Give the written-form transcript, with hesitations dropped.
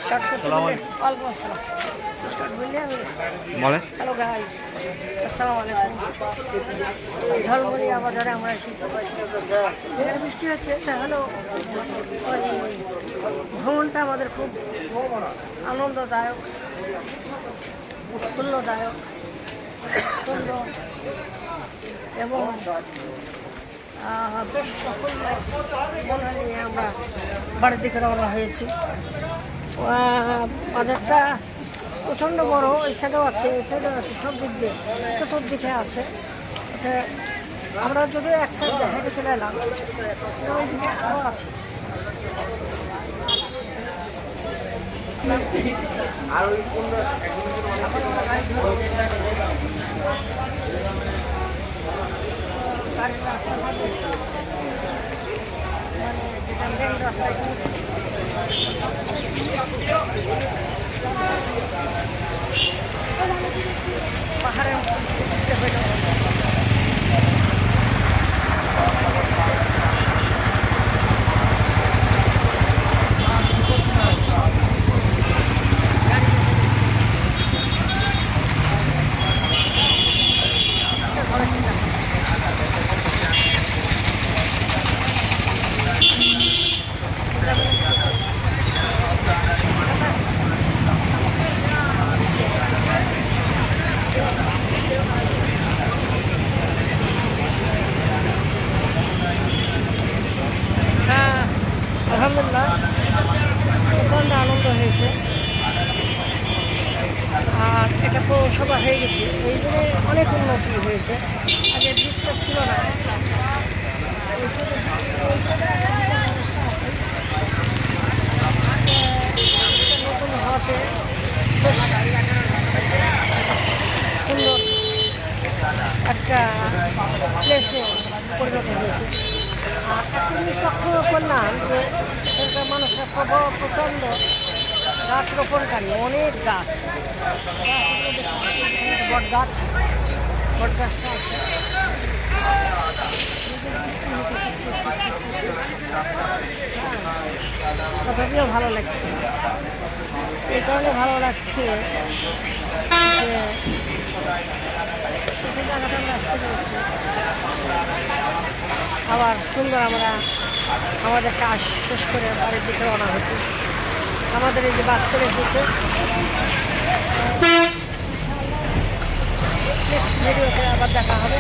Start করতে বলে ওয়ালাইকুম আসসালাম স্টার্ট বললে আমি বলে হ্যালো গাইস আসসালামু আলাইকুম ঝলমলিয়া বাজারে আমরা এসেছি এখানে বৃষ্টি হচ্ছে হলো ওই ভ্রমণটা আমাদের খুব আনন্দদায়ক উৎফুল্লদায়ক সুন্দর এবং বেশ সফল মনে নিয়ে আমরা বাড়ির দিকে রওনা হয়েছি। বাজারটা প্রচণ্ড বড়, এই সাইডেও আছে এই সাইডেও আছে, সব দিক দিয়ে চতুর্দিকে আছে। আমরা যদি এক সাইড হেঁটে চলে এলাম ওইদিকে আরও আছে। গাড়ির রাস্তা থাকে মানে যেটা মেন রাস্তায় পাহাড়ের আলহামদুলিল্লাহ প্রচণ্ড আনন্দ হয়েছে। আর এটা পৌরসভা হয়ে গেছে, এই জন্য অনেক উন্নতি হয়েছে। আগে ব্রিজটা ছিল না, নতুন হওয়াতে সুন্দর একটা প্লেসে পরিণত হয়েছে। আর একটা জিনিস লক্ষ্য করলাম যে এখানকার মানুষরা প্রচণ্ড গাছ রোপণকারী, অনেক গাছ, বট গাছটা আছে। তথাপিও ভালো লাগছে, এই কারণে ভালো লাগছে যে জায়গাটা আমরা আসতে পেরেছি। আবার সুন্দর আমরা আমাদের কাজ শেষ করে বাড়ির দিকে রওনা হয়েছি। আমাদের এই যে বাস চলে এসেছে, ভিডিওতে আবার দেখা হবে।